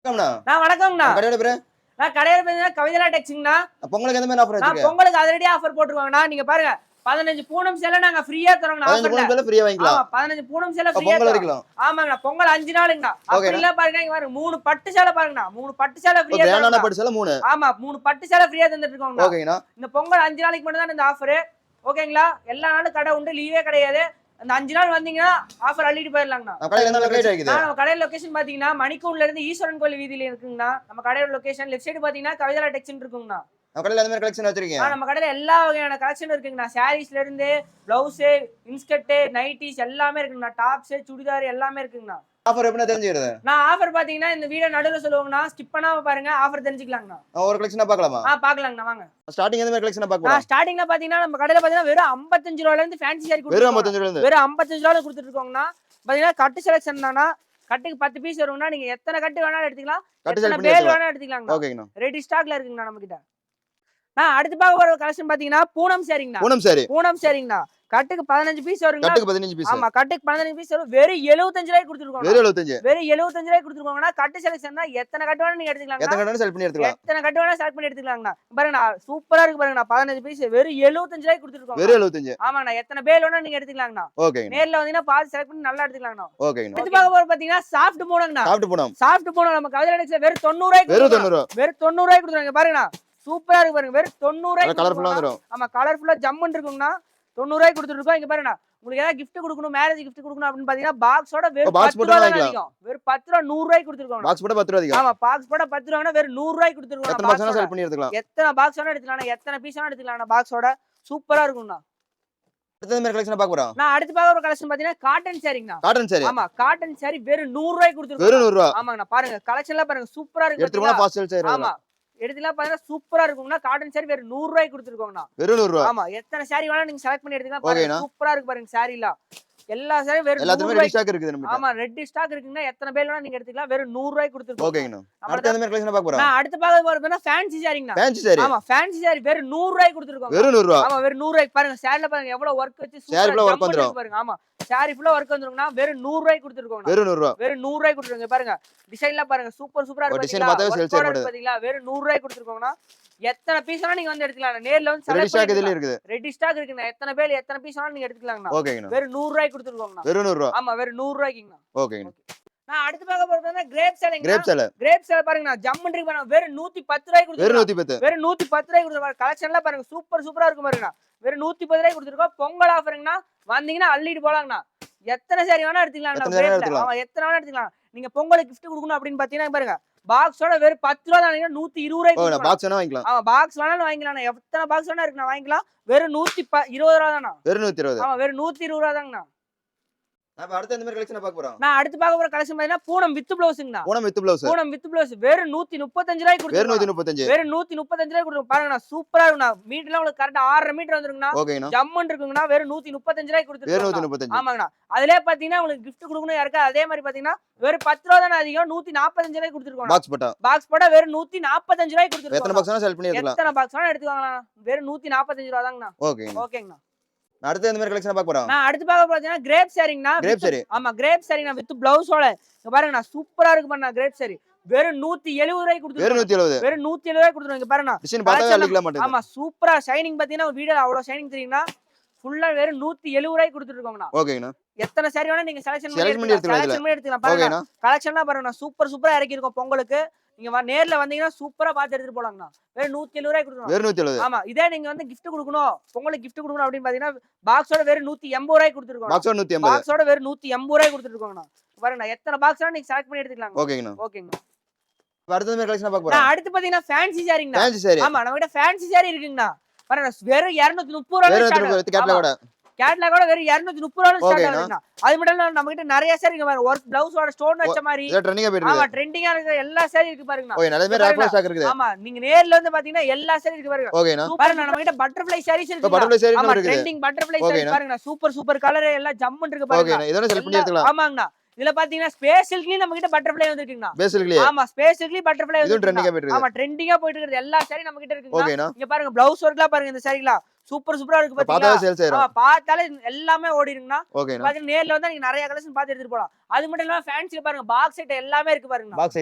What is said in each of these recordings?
வணக்கம்ண்ணா. கடையோட பேரு? நான் கடையில பார்த்தீங்கன்னா கவிதா டெக்ஸிங்கண்ணா. பொங்கலுக்கு எந்த மாதிரி ஆஃபர் நான் வச்சிருக்கீங்க? பொங்கலுக்கு அதிரடியா ஆஃபர் போட்டுருக்கோங்கண்ணா. நீங்க பாருங்க 15 பூனம் சேலை நாங்க ஃப்ரீயா தரோங்கண்ணா 15 ஆஃபர்ல. பூனம் சேலை ஃப்ரீயா வாங்கிக்கலாம். ஆமா 15 பூனம் சேலை ஃப்ரீயா பொங்கல் தரோம். வரைக்கும். ஆமாங்கண்ணா. பொங்கல் 5 நாளுங்கண்ணா. அப்படிலாம் பாருங்க இங்க பாருங்க 3 பட்டு சேலை பாருங்கண்ணா. 3 பட்டு சேலை ஃப்ரீயா தரோம். கிராண்டான பட்டு சேலை 3. ஆமா 3 பட்டு சேலை ஃப்ரீயா தந்துட்டு இருக்கோங்கண்ணா. ஓகேங்கண்ணா. இந்த பொங்கல் 5 நாளைக்கு மட்டும் தான் இந்த ஆஃபர். ஓகேங்களா? எல்லா நாளும் கடை உண்டு, லீவே கிடையாது. அந்த 5 நாள் வந்தீங்கன்னா ஆஃபர் அள்ளிட்டு போயிடலாங்கண்ணா. நம்ம கடையில என்ன லொகேஷன் இருக்குது? நம்ம கடையில லொகேஷன் பாத்தீங்கன்னா மணிக்கூண்ட்ல இருந்து ஈஸ்வரன் கோயில் வீதியில இருக்குங்கண்ணா. நம்ம கடையோட லொகேஷன் லெஃப்ட் சைடு பாத்தீங்கன்னா கவிதா டெக்ஸ்டைல் இருக்குங்கண்ணா. நம்ம கடையில எந்த மாதிரி கலெக்ஷன் வச்சிருக்கீங்க? நம்ம கடையில எல்லா வகையான கலெக்ஷன் இருக்குங்கண்ணா. சாரீஸ்ல இருந்து பிளவுஸ், இன்ஸ்கர்ட், நைட்டிஸ் எல்லாமே இருக்குங்கண்ணா. டாப்ஸ், சுடிதார் எல்லாமே இருக்குங்கண்ணா. ஆஃபர் எப்படினா தெரிஞ்சிருது? நான் ஆஃபர் பாத்தீங்கன்னா இந்த வீடியோ நடுவுல சொல்லுவாங்கண்ணா. ஸ்கிப் பண்ணாம பாருங்க, ஆஃபர் தெரிஞ்சுக்கலாங்கண்ணா. ஒரு கலெக்ஷனா பார்க்கலாமா? பார்க்கலாங்கண்ணா வாங்க. ஸ்டார்டிங் எந்த மாதிரி கலெக்ஷனா பார்க்கலாம்? ஸ்டார்டிங்ல பாத்தீங்கன்னா நம்ம கடையில பாத்தீங்கன்னா வெறும் 55 ரூபாயில இருந்து ஃபேன்சி சாரி வெறும் 55 ரூபாயில இருந்து. வெறும் 55 ரூபாயில கொடுத்துட்டு இருக்கோங்கண்ணா. பாத்தீங்கன்னா கட்டு செலக்ஷன் தானா. கட்டுக்கு 10 பீஸ் வரும்னா நீங்க எத்தனை கட்டு வேணாலும் எடுத்துக்கலாம். எத்தனை பேல் வேணாலும் எடுத்துக்கலாங்கண்ணா. ஓகேங்கண்ணா. ரெடி ஸ்டாக்ல இருக்குங்கண்ணா நம்ம கிட்ட. அடுத்து பார்க்க போற கலெக்ஷன் பாத்தீங்கன்னா பூனம் சாரிங்கண்ணா. பூனம் சாரிங்கண்ணா. கட்டுக்கு 15 பீஸ் வருங்க. கட்டுக்கு 15 பீஸ். ஆமா கட்டுக்கு 15 பீஸ் வரும். வெறும் 75 ரூபாய்க்கு கொடுத்துருக்கோம். வெறும் 75. வெறும் 75 ரூபாய்க்கு கொடுத்துருக்கோங்கண்ணா. கட்டு செலக்ஷன்னா எத்தனை கட்டு வேணா நீங்க எடுத்துக்கலாம். எத்தனை கட்டு செலக்ட் பண்ணி எடுத்துக்கலாம். எத்தனை கட்டு வேணா செலக்ட் பண்ணி எடுத்துக்கலாங்கண்ணா. பாருங்கண்ணா சூப்பரா இருக்கு பாருங்கண்ணா. 15 பீஸ் வெறும் 75 ரூபாய்க்கு கொடுத்துருக்கோம். வெறும் 75. ஆமாங்கண்ணா. எத்தனை பேல் வேணா நீங்க எடுத்துக்கலாங்கண்ணா. ஓகேங்க. நேர்ல வந்தீங்கன்னா பார்த்து செலக்ட் பண்ணி நல்லா எடுத்துக்கலாங்கண்ணா. ஓகேங்க. அடுத்து பார்க்க போற பாத்தீங்கன்னா சாஃப்ட் பூனம்ண்ணா. சாஃப்ட் பூனம் நம்ம கவிதா டெக்ஸ்டைல் வெறும் 90 ரூபாய்க்கு. வெறும் 90. வெறும் 90 ரூபாய்க்கு கொடுத்துருங்க. பாருங்கண்ணா சூப்பரா இருக்கு பாருங்க. வெறும் 90 ரூபாய்க்கு கலர்ஃபுல்லா வந்துரும். ஆமா கலர்ஃபுல்லா ஜம்முன்னு இருக்குங்கண்ணா. 90 ரூபாய்க்கு கொடுத்துட்டு இங்க பாருங்க. உங்களுக்கு ஏதாவது gift கொடுக்கணும், மேரேஜ் gift கொடுக்கணும் அப்படின்னு பாத்தீங்கன்னா பாக்ஸோட வெறும் 10 ரூபாய் தான் அதிகம். வெறும் 10 ரூபாய் 100 ரூபாய்க்கு கொடுத்துருக்கோம். பாக்ஸ் போட 10 ரூபாய் அதிகம். ஆமா பாக்ஸ் போட 10 ரூபாய்னா வெறும் 100 ரூபாய்க்கு கொடுத்துருக்கோம். எத்தனை பாக்ஸ் வேணா செலக்ட் பண்ணி எடுத்துக்கலாம். எத்தனை பாக்ஸ் வேணா எடுத்துக்கலாம். எத்தனை பீஸ் வேணா எடுத்துக்கலாம். பாக்ஸோட சூப்பரா இருக்கும்ண்ணா. அடுத்த மாதிரி கலெக்ஷன் பார்க்க போறோம். நான் அடுத்து பார்க்க ஒரு கலெக்ஷன் பாத்தீங்கன்னா காட்டன் சாரிங்கண்ணா. காட்டன் சாரி. ஆமா காட்டன் சாரி வெறும் 100 ரூபாய்க்கு கொடுத்துருக்கோம். வெறும் 100 ரூபாய். ஆமாங்கண்ணா பாருங்க கலெக்ஷன்லாம் பாருங்க சூப்பரா இருக்கு. எடுத்து போனா ஃபாஸ்ட் சேல் செய்றோம். ஆமா எடுத்துலாம் பாத்தீங்கன்னா சூப்பரா இருக்கும்னா. காட்டன் சாரி வெறும் 100 ரூபாய்க்கு கொடுத்துருக்கோங்கண்ணா. வெறும் 100 ரூபாய். ஆமா எத்தனை சாரி வேணா நீங்க செலக்ட் பண்ணி எடுத்துக்கலாம். பாருங்க சூப்பரா இருக்கு பாருங்க சாரிலாம். எல்லா சாரியும் வெறும் 100 எல்லாத்துலயும் ரெடி ஸ்டாக் இருக்குது நம்ம. ஆமா ரெடி ஸ்டாக் இருக்குங்க. எத்தனை பேல் வேணா நீங்க எடுத்துக்கலாம். வெறும் 100 ரூபாய்க்கு கொடுத்துருக்கோம். ஓகேங்கண்ணா. அடுத்து எந்த மாதிரி கலெக்ஷன் பார்க்க போறோம்? நான் அடுத்து பார்க்க போறதுனா ஃபேன்சி சாரிங்கண்ணா. ஃபேன்சி சாரி. ஆமா ஃபேன்சி சாரி வெறும் 100 ரூபாய்க்கு கொடுத்துருக்கோம். வெறும் 100 ரூபாய். ஆமா வெறும் 100 ரூபாய்க்கு பாருங்க. சாரில பாருங்க எவ்வளவு வர்க் வச்சு சாரி ஃபுல்லா வர்க் வந்துரும் பாருங்க. ஆமா சாரி ஃபுல்லா வர்க் வந்துருங்கனா. வெறும் 100 ரூபாய்க்கு கொடுத்துருக்கோம். வெறும் 100 ரூபாய். வெறும் 100 ரூபாய்க்கு கொடுத்துருங்க. பாருங்க டிசைன்லாம் பாருங்க சூப்பரா இருக்கு. டிசைன் பார்த்தாவே சேல் செய்யறது பாத்தீங்களா. வெறும் 100 ரூபாய்க்கு கொடுத்துருக்கோம்னா. எத்தனை பீஸ் வேணா நீங்க வந்து எடுத்துக்கலாம். நேர்ல வந்து ரெடி ஸ்டாக் இதுல இருக்குது. ரெடி ஸ்டாக் இருக்குங்க. எத்தனை பேல் எத்தனை பீஸ் வேணா நீங்க எடுத்துக்கலாம்ண்ணா. ஓகேங்கண்ணா. வெறும் 100 ரூபாய்க்கு கொடுத்துருக்கோம்ண்ணா. வெறும் 100 ரூபாய். ஆமா வெறும் 100 ரூபாய்க்குங்கண்ணா. ஓகேங்கண்ணா. நான் அடுத்து பார்க்க போறதுனா கிரேப் சேலைங்க. கிரேப் சேலை பாருங்கண்ணா ஜம்முன்னு இருக்கு பாருங்க. வெறும் 110 ரூபாய்க்கு கொடுத்துருக்கோம். வெறும் 110. வெறும் 110 ரூபாய்க்கு கொடுத்துருக்கோம். கலெக்ஷன்லாம் பாருங்க சூப்பரா இருக்கு பாருங்கண்ணா. வெறும் 110 ரூபாய்க்கு கொடுத்துருக்கோம். பொங்கல் ஆஃபருங்கண்ணா. வந்தீங்கன்னா அள்ளிட்டு போலாங்கண்ணா. எத்தனை சாரி வேணா எடுத்துக்கலாம். ஆமா எத்தனை வேணா எடுத்துக்கலாம். நீங்க பொங்கலுக்கு gift கொடுக்கணும் அப்படின்னு பாத்தீங்கன்னா பாருங்க பாக்ஸோட வெறும் 10 ரூபாய் தான். 120 ரூபாய்க்கு பாக்ஸ் வேணா வாங்கிக்கலாம். ஆமா பாக்ஸ் வேணாலும் வாங்கிக்கலாம். எத்தனை பாக்ஸ் வேணா இருக்கு நான் வாங்கிக்கலாம். வெறும் 120 ரூபாய் தானா. வெறும் 120. ஆமா வெறும் 120 ரூபாய் தாங்கண்ணா. அப்ப அடுத்து எந்த மாதிரி கலெக்ஷன் பார்க்க போறோம்? நான் அடுத்து பார்க்க போற கலெக்ஷன் பாத்தீங்கன்னா பூனம் வித் ப்ளவுஸ்ங்கண்ணா. Poonam with blouse. Poonam with blouse வெறும் 135 ரூபாய்க்கு கொடுத்துருக்கோம். வெறும் 135. வெறும் 135 ரூபாய்க்கு கொடுத்துருக்கோம். பாருங்கண்ணா சூப்பரா இருக்குண்ணா. மீட்டர்லாம் உங்களுக்கு கரெக்ட்டா 6.5 மீட்டர் வந்துருங்கண்ணா. ஓகேங்கண்ணா. ஜம்முன்னு இருக்குங்கண்ணா. வெறும் 135 ரூபாய்க்கு கொடுத்துருக்கோம். வெறும் 135. ஆமாங்கண்ணா. அதுலயே பாத்தீங்கன்னா உங்களுக்கு gift கொடுக்கணும் யாருக்கா. அதே மாதிரி பாத்தீங்கன்னா வெறும் 10 ரூபாய் தான அதிகம். 145 ரூபாய்க்கு கொடுத்துருக்கோம். பாக்ஸ் போட்டா வெறும் 145 ரூபாய்க்கு கொடுத்துருக்கோம். எத்தனை பாக்ஸ் வேணா செலக்ட் பண்ணி எடுக்கலாம். எத்தனை பாக்ஸ் வேணா எடுத்துவாங்கண்ணா. வெறும் 145 ரூபாய் தாங்கண்ணா. ஓகேங்கண்ணா. அடுத்து எந்த மாதிரி கலெக்ஷன் பார்க்க போறோம்? நான் அடுத்து பார்க்க போறதுனா கிரேப் சாரிங்கண்ணா. கிரேப் சாரி. ஆமா கிரேப் சாரிங்கண்ணா வித் ப்ளவுஸோட. இங்க பாருங்கண்ணா சூப்பரா இருக்கு பாருங்க கிரேப் சாரி. வெறும் 170 ரூபாய்க்கு கொடுத்துருக்கோம். வெறும் 170. வெறும் 170 ரூபாய்க்கு கொடுத்துருக்கோம். இங்க பாருங்கண்ணா டிசைன் பார்த்தாவே அள்ளிக்கலாம் மாட்டேங்குது. ஆமா சூப்பரா ஷைனிங் பாத்தீங்கன்னா வீடியோ அவ்வளவு ஷைனிங் தெரியுங்கண்ணா. ஃபுல்லா வெறும் 170 ரூபாய்க்கு கொடுத்துருக்கோங்கண்ணா. ஓகேங்கண்ணா. எத்தனை சாரி வேணா நீங்க செலக்ஷன் பண்ணி எடுத்துக்கலாம். பாருங்க கலெக்ஷன்லாம் பாருங்கண்ணா சூப்பரா இறக்கி இருக்கோம் பொங்கலுக்கு. நீங்க நேர்ல வந்தீங்கன்னா சூப்பரா பாத்து எடுத்துட்டு போலாங்கண்ணா. வெறும் 170 ரூபாய்க்கு கொடுத்துருவோம். வெறும் 170. ஆமா இதே நீங்க வந்து gift கொடுக்கணும் பொங்கலுக்கு gift கொடுக்கணும் அப்படின்னு பாத்தீங்கன்னா பாக்ஸோட வெறும் 180 ரூபாய்க்கு கொடுத்துருக்கோம். பாக்ஸோட வெறும் 180 ரூபாய்க்கு கொடுத்துருக்கோங்கண்ணா. பாருங்கண்ணா எத்தனை பாக்ஸ் வேணா நீங்க செலக்ட் பண்ணி எடுத்துக்கலாம். ஓகேங்கண்ணா. அடுத்து எந்த கலெக்ஷன் பார்க்க போறோம்? அடுத்து பாத்தீங்கன்னா ஃபேன்சி சாரிங்கண்ணா. ஆமா நம்ம கிட்ட ஃபேன்சி சாரி இருக்குங்கண்ணா. பாருங்க வெறும் 230 ரூபாய். கேட்லாகோட வெறும் 230 ரூபாய்ல ஸ்டார்ட் ஆகுதுண்ணா. அது மட்டும் இல்ல நம்ம கிட்ட நிறைய சாரி இருக்கு பாருங்க. ஒர்க் ப்ளவுஸோட ஸ்டோன் வச்ச மாதிரி. ஆமா ட்ரெண்டிங்கா இருக்கு எல்லா சாரி இருக்கு பாருங்கண்ணா. ஓகே நிறைய பேர் ரேக்ல ஸ்டாக் இருக்குது. ஆமா நீங்க நேர்ல வந்து பாத்தீங்கன்னா எல்லா சாரி இருக்கு பாருங்க. ஓகேண்ணா. பாருங்க நம்ம கிட்ட பட்டர்ஃப்ளை சாரீஸ் இருக்கு. பட்டர்ஃப்ளை சாரி இருக்கு. ட்ரெண்டிங் பட்டர்ஃப்ளை சாரி பாருங்கண்ணா சூப்பர் கலர் எல்லாம் ஜம்முன்னு இருக்கு பாருங்க. ஓகேண்ணா இதெல்லாம் செலக்ட் பண்ணி எடுத்துக்கலாம். ஆமாங்கண்ணா இதுல பாத்தீங்கன்னா ஸ்பேஸ் சில்க்லயும் நம்ம கிட்ட பட்டர்ஃப்ளை வந்திருக்குங்கண்ணா. பேஸ் சில்க்லயே ஆமா ஸ்பேஸ் சில்க்லயும் பட்டர்ஃப்ளை இது ட்ரெண்டிங்கா போயிட்டு இருக்கு. ஆமா ட்ரெண்டிங்கா போயிட்டு இருக்கு எல்லா சாரி நம்ம கிட்ட இருக்குங்க. ஓகேனா இங்க பாருங்க ப்ளவுஸ் ஒர்க்லாம் பாருங்க இந்த சாரிலாம் சூப்பரா இருக்கு பாத்தீங்களா. பார்த்தாலே சேல்ஸ் ஆயிரும். பார்த்தாலே எல்லாமே ஓடிருங்கண்ணா. ஓகேனா பாத்தீங்கன்னா நேர்ல வந்தா நீங்க நிறைய கலெக்ஷன் பார்த்து எடுத்துட்டு போலாம். அது மட்டும் இல்லாம ஃபேன்சில பாருங்க பாக்ஸ் ஐட்டம் எல்லாமே இருக்கு பாருங்க.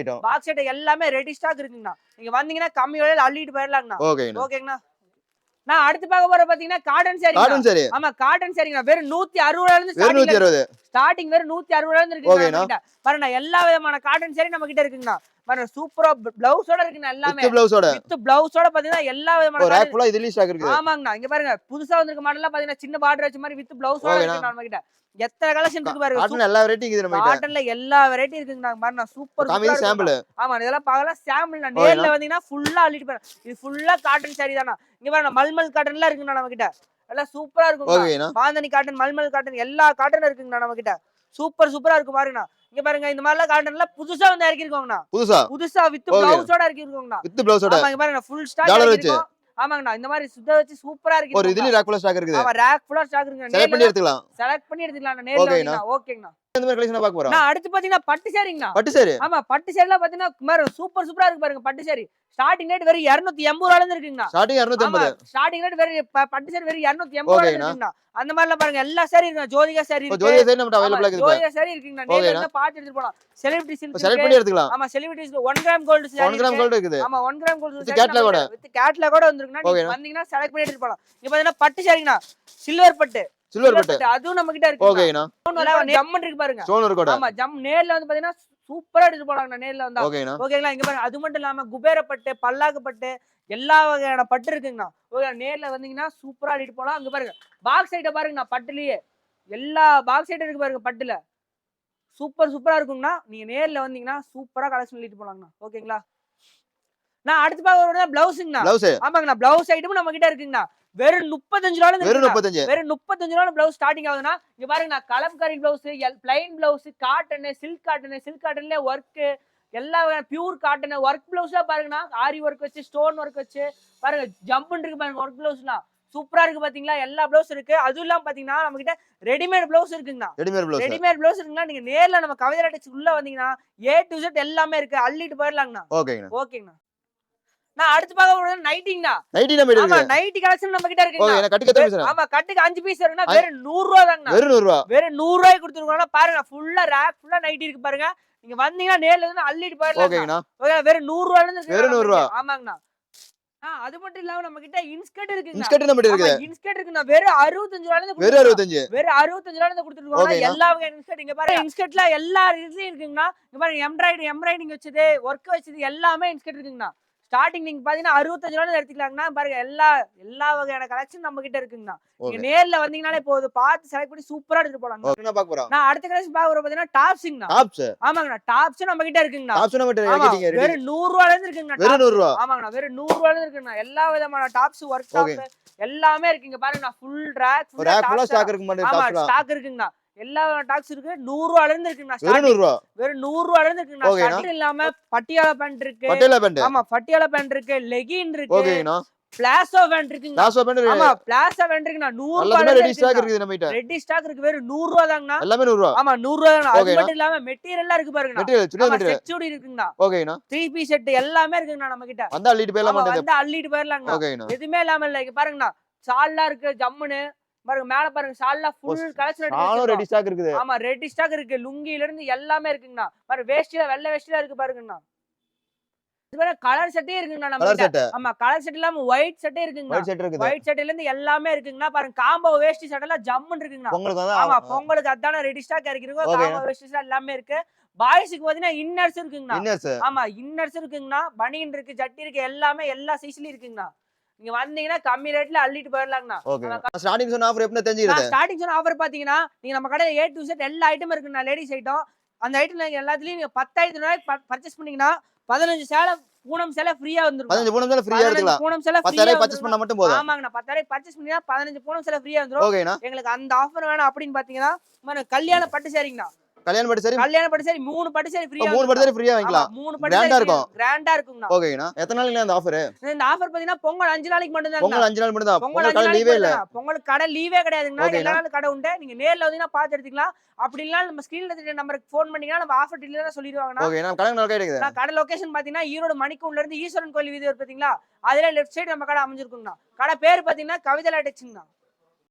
பாக்ஸ் ஐட்டம் எல்லாமே ரெடி ஸ்டாக் இருக்குங்கண்ணா. நீங்க வந்தீங்கன்னா கம்மி விலையில அள்ளிட்டு போயிடலாங்கண்ணா. ஓகேங்கண்ணா. நான் அடுத்து பார்க்க போற பாத்தீங்கன்னா காட்டன் சாரி. காட்டன் சாரி. ஆமா காட்டன் சாரிங்க. வெறும் 160 ல இருந்து ஸ்டார்டிங் வெறும் 160 ல இருந்து இருக்கு. பாருங்க எல்லா விதமான காட்டன் சாரி நம்ம கிட்ட இருக்குங்கண்ணா. பாருங்க சூப்பரா பிளவுஸோட இருக்குங்க எல்லாமே. வித் பிளவுஸோட பாத்தீங்கன்னா எல்லா விதமான ரேக் ஃபுல்லா இதுலயே ஸ்டாக் இருக்கு. ஆமாங்கண்ணா. இங்க பாருங்க புதுசா வந்திருக்க மாடல்லாம் பாத்தீங்கன்னா சின்ன பார்டர் வச்ச மாதிரி வித் பிளவுஸோட இருக்கு நம்ம கிட்ட. எத்தனை கலெக்ஷன் இருக்கு பாருங்க. காட்டன் எல்லா வெரைட்டி இருக்குது நம்ம கிட்ட. காட்டன்ல எல்லா வெரைட்டி இருக்குங்க பாருங்க சூப்பர் காமி சாம்பிள். ஆமா இதெல்லாம் பார்க்கலாம் சாம்பிள். நான் நேர்ல வந்தீங்கன்னா ஃபுல்லா அள்ளிட்டு போறேன். இது ஃபுல்லா காட்டன் சாரி தானா. இங்க பாருங்க மல்மல் காட்டன்ல இருக்குங்க நம்ம கிட்ட. எல்லாம் சூப்பரா இருக்கும். பாந்தனி காட்டன் மல்மல் காட்டன் எல்லா காட்டனும் இருக்குங்க நம்ம கிட்ட. சூப்பரா இருக்கு பாருங்கண்ணா. இங்க பாருங்க இந்த மாதிரிலாம் காட்டன்ல புதுசா வந்து இறக்கி இருக்கோங்கண்ணா. புதுசா வித் பிளவுஸோட இறக்கி இருக்கோங்கண்ணா. வித் பிளவுஸோட. ஆமா இங்க பாருங்க ஃபுல் ஸ்டாக் இருக்கு. ஆமாங்கண்ணா இந்த மாதிரி சுத்த வச்சு சூப்பரா இருக்கு. ஒரு இதுல ரேக் ஃபுல்லா ஸ்டாக் இருக்குது. ஆமா ரேக் ஃபுல்லா ஸ்டாக் இருக்குங்க. செலக்ட் பண்ணி எடுத்துக்கலாம். செலக்ட் பண்ணி எடுத்துக்கலாம் நேர்ல வந்தீங்கன்னா. ஓகேங்கண்ணா. இந்த மாதிரி கலெக்ஷன் பார்க்க போறோம். நான் அடுத்து பாத்தீங்கன்னா பட்டு சாரிங்கண்ணா. பட்டு சாரி. ஆமா பட்டு சாரிலாம் பாத்தீங்கன்னா பாருங்க சூப்பரா இருக்கு பாருங்க பட்டு சாரி. ஸ்டார்டிங் ரேட் வெறும் 280 ரூபாயில இருந்து இருக்குங்கண்ணா. ஸ்டார்டிங் 280. ஸ்டார்டிங் ரேட் வெறும் பட்டு சாரி வெறும் 280 ரூபாயில இருக்குங்கண்ணா. அந்த மாதிரிலாம் பாருங்க எல்லா சாரி இருக்குங்க. ஜோதிகா சாரி இருக்கு. ஜோதிகா சாரி நம்ம அவேலபிளா இருக்குது. ஜோதிகா சாரி இருக்குங்கண்ணா. நேர்ல வந்து பாத்து எடுத்துட்டு போலாம். செலிபிரிட்டி சில்க் செலக்ட் பண்ணி எடுத்துக்கலாம். ஆமா celebrity 1 gram gold sorry. 1 gram gold இருக்குது. ஆமா 1 கிராம் கோல்ட் வித் கேட்லாகோட. வித் கேட்லாகோட வந்திருக்குண்ணா. நீங்க வந்தீங்கன்னா செலக்ட் பண்ணி எடுத்துட்டு போலாம். இங்க பாத்தீங்கன்னா பட்டு சாரிங்கண்ணா. சில்வர் பட்டு. அதுவும் நம்ம கிட்ட இருக்கு. ஓகேனா ஜம்மன் இருக்கு பாருங்க. ஸ்டோன் இருக்கோட. ஆமா ஜம் நேர்ல வந்து பாத்தீங்கன்னா சூப்பரா எடுத்துட்டு போலாங்கண்ணா நேர்ல வந்தா. ஓகேங்களா. இங்க பாருங்க அது மட்டும் இல்லாம குபேர பட்டு பல்லாக்கு பட்டு எல்லா வகையான பட்டு இருக்குங்கண்ணா. ஓகே நேர்ல வந்தீங்கன்னா சூப்பரா எடுத்துட்டு போலாம். அங்க பாருங்க பாக்ஸ் ஐட்டம் பாருங்கண்ணா. பட்டுலயே எல்லா பாக்ஸ் ஐட்டம் இருக்கு பாருங்க பட்டுல. சூப்பரா இருக்குங்கண்ணா. நீங்க நேர்ல வந்தீங்கன்னா சூப்பரா கலெக்ஷன் எடுத்துட்டு போலாங்கண்ணா. ஓகேங்களா. நான் அடுத்து பார்க்கறது பிளவுஸ்ங்கண்ணா. ஆமாங்கண்ணா பிளவுஸ் ஐட்டமும் நம்ம கிட்ட இருக்குங்கண்ணா. வெறும் 35 ரூபாயில இருந்து வெறும் 35 ரூபாயில பிளவுஸ் ஸ்டார்டிங் ஆகுதுன்னா இங்க பாருங்கண்ணா Kalamkari blouse plain blouse cotton silk காட்டன்ல ஒர்க் எல்லா பியூர் காட்டன் ஒர்க் பிளவுஸா பாருங்கண்ணா. ஆரி ஒர்க் வச்சு ஸ்டோன் ஒர்க் வச்சு பாருங்க ஜம்புன்னு இருக்கு பாருங்க ஒர்க் பிளவுஸ்லாம் சூப்பரா இருக்கு பாத்தீங்களா. எல்லா பிளவுஸ் இருக்கு. அதுவும் இல்லாம பாத்தீங்கன்னா நம்ம கிட்ட ரெடிமேட் பிளவுஸ் இருக்குங்கண்ணா. ரெடிமேட் பிளவுஸ் இருக்குன்னா நீங்க நேர்ல நம்ம கவிதா டெக்ஸ் உள்ள வந்தீங்கன்னா A to Z எல்லாமே இருக்கு. அள்ளிட்டு போயிடலாங்கண்ணா. ஓகேங்கண்ணா. நான் அடுத்து பார்க்க போறது நைட்டிங்கண்ணா. ஆமா நைட்டி கலெக்ஷன் நம்ம கிட்ட இருக்குங்க. ஆமா கட்டுக்கு 5 பீஸ் இருக்குன்னா வெறும் 100 ரூபாய் தாங்கண்ணா. வெறும் 100 ரூபாய்க்கு கொடுத்துருக்கோம்னா பாருங்க ஃபுல்லா ரேக் ஃபுல்லா நைட்டி இருக்கு பாருங்க. நீங்க வந்தீங்கன்னா நேர்ல இருந்து அள்ளிட்டு போயிடலாம். வெறும் 100 ரூபாயில இருந்து. ஆமாங்கண்ணா. அது மட்டும் இல்லாம நம்ம கிட்ட இன்ஸ்கர்ட் இருக்குங்க. இன்ஸ்கர்ட் இருக்குன்னா வெறும் 65 ரூபாயில இருந்து. வெறும் 65 ரூபாயில இருந்து கொடுத்துருக்கோம். எல்லா வகையான இன்ஸ்கர்ட் இங்க பாருங்க. இன்ஸ்கர்ட்ல எல்லா இதுலயும் இருக்குங்கண்ணா. இங்க பாருங்க எம்ப்ராய்டிங் வச்சது ஒர்க் வச்சது எல்லாமே இன்ஸ்கர்ட் இருக்குங்கண்ணா. ஸ்டார்டிங் நீங்க பாத்தீங்கன்னா 65 ரூபாயில எடுத்துக்கலாங்கண்ணா. பாருங்க எல்லா வகையான கலெக்ஷன் நம்ம கிட்ட இருக்குங்கண்ணா. நீங்க நேர்ல வந்தீங்கனாலே போதும் பார்த்து செலக்ட் பண்ணி சூப்பரா எடுத்துட்டு போலாங்க. என்ன பார்க்க போறோம்? நான் அடுத்த கலெக்ஷன் பார்க்க போறது பாத்தீங்கன்னா டாப்ஸ்ங்கண்ணா. ஆமாங்கண்ணா டாப்ஸ் நம்ம கிட்ட இருக்குங்கண்ணா. வெறும் 100 ரூபாயில இருந்து இருக்குங்கண்ணா. ஆமாங்கண்ணா வெறும் 100 ரூபாயில இருந்து இருக்குங்கண்ணா. எல்லா விதமான டாப்ஸ் ஒர்க் டாப் எல்லாமே இருக்குங்க பாருங்க. ஃபுல் ரேக் ஃபுல்லா ஸ்டாக் இருக்கு. ஆமா ஸ்டாக் இருக்குங்கண்ணா. எல்லா டாக்ஸ் இருக்கு. 100 ரூபாயில இருந்து இருக்குங்கண்ணா. வெறும் 100 ரூபாயில இருந்து இருக்குங்கண்ணா. ஷர்ட் இல்லாம பட்டியாலா பேண்ட் இருக்கு. ஆமா பட்டியாலா பேண்ட் இருக்கு. லெகின் இருக்கு. பிளாசோ பேண்ட் இருக்குங்க. ஆமா பிளாசோ பேண்ட் இருக்குண்ணா. 100 ரூபாயில ரெடி ஸ்டாக் இருக்குது நம்ம கிட்ட. ரெடி ஸ்டாக் இருக்கு. வெறும் 100 ரூபாய் தாங்கண்ணா. எல்லாமே 100 ரூபாய். ஆமா 100 ரூபாய் தாங்கண்ணா. அது மட்டும் இல்லாம மெட்டீரியல்லாம் இருக்கு பாருங்கண்ணா. செட் சுடி இருக்குங்கண்ணா. 3 பீஸ் செட் எல்லாமே இருக்குங்கண்ணா நம்ம கிட்ட. வந்தா அள்ளிட்டு போயிடலாங்கண்ணா. எதுமே இல்லாம இல்ல. இங்க பாருங்கண்ணா ஷால்லாம் இருக்கு ஜம்முன்னு பாருங்க. மேல பாருங்க ஷால்ல ஃபுல் கலெக்ஷன் ரெடி ஸ்டாக் இருக்குது. ஆமா ரெடி ஸ்டாக் இருக்கு. லுங்கில இருந்து எல்லாமே இருக்குங்கண்ணா. பாருங்க வேஷ்டில வெள்ளை வேஷ்டில இருக்கு பாருங்கண்ணா. இது பாருங்க கலர் செட்டே இருக்குங்கண்ணா நம்ம கிட்ட. ஆமா கலர் செட் இல்லாம ஒயிட் செட்டே இருக்குங்கண்ணா. ஒயிட் செட்ல இருந்து எல்லாமே இருக்குங்கண்ணா. பாருங்க காம்போ வேஷ்டி செட் எல்லாம் ஜம்முன்னு இருக்குங்கண்ணா. ஆமா பொங்கலுக்கு அதான ரெடி ஸ்டாக் இறக்கிருக்கோம். காம்போ வேஷ்டி செட் எல்லாமே இருக்கு. பாய்ஸ்க்கு பாத்தீங்கன்னா இன்னர்ஸ் இருக்குங்கண்ணா. ஆமா இன்னர்ஸ் இருக்குங்கண்ணா. பனியன் இருக்கு ஜட்டி இருக்கு எல்லாமே எல்லா சைஸ்லயும் இருக்குங்கண்ணா. நீங்க வந்தீங்கன்னா கம்மி ரேட்ல அள்ளிட்டு போயிடலாங்கண்ணா. ஸ்டார்டிங் சொன்ன ஆஃபர் எப்பன்னு தெரிஞ்சுக்கிறது. ஸ்டார்டிங் சொன்ன ஆஃபர் பாத்தீங்கன்னா நீங்க நம்ம கடையில A to Z எல்லா ஐட்டமும் இருக்குண்ணா. லேடிஸ் ஐட்டம் அந்த ஐட்டம் எல்லாத்துலயும் நீங்க 10,000 ரூபாய்க்கு பர்ச்சேஸ் பண்ணீங்கன்னா 15 சேலை பூனம் சேலை ஃப்ரீயா வந்துரும். 15 பூனம் சேலை ஃப்ரீயா எடுத்துக்கலாம். பூனம் சேலை 10,000 பர்ச்சேஸ் பண்ணா மட்டும் போதும். ஆமாங்கண்ணா 10,000 பர்ச்சேஸ் பண்ணீங்கன்னா 15 பூனம் சேலை ஃப்ரீயா வந்துரும். எங்களுக்கு அந்த ஆஃபர் வேணும் அப்படின்னு பாத்தீங்கன்னா கல்யாண பட்டு சாரிங்கண்ணா. கல்யாண பட்டு சரி கல்யாண பட்டு சரி 3 பட்டு சரி ஃப்ரீயா 3 பட்டு சரி ஃப்ரீயா வாங்கிக்கலாம் 3 பட்டு கிராண்டா இருக்கும் கிராண்டா இருக்குங்கண்ணா ஓகேங்கண்ணா எத்தனை நாளைக்கு இந்த ஆஃபர் இந்த ஆஃபர் பாத்தீங்கன்னா பொங்கல் 5 நாளைக்கு மட்டும் தான் பொங்கல் 5 நாள் மட்டும் தான் பொங்கல் கடை லீவே இல்ல பொங்கலுக்கு கடை லீவே கிடையாதுங்கண்ணா எல்லா நாளும் கடை உண்டு நீங்க நேர்ல வந்தீங்கன்னா பாத்து எடுத்துக்கலாம் அப்படி இல்ல நம்ம ஸ்கிரீன்ல தெரிய நம்பருக்கு ஃபோன் பண்ணீங்கன்னா நம்ம ஆஃபர் டீலரா சொல்லிடுவாங்கண்ணா ஓகே நான் கடை நல்லா கிடைக்குது கடை லொகேஷன் பாத்தீங்கன்னா ஈரோடு மணிக்கூண்ட்ல இருந்து ஈஸ்வரன் கோயில் வீதி பாத்தீங்களா அதுல லெஃப்ட் சைடு நம்ம கடை அமைஞ்சிருக்குங்கண்ணா கடை பேர் பாத்தீங்கன்னா கவிதா லேட்டெக்ஸ்ங்கண்ணா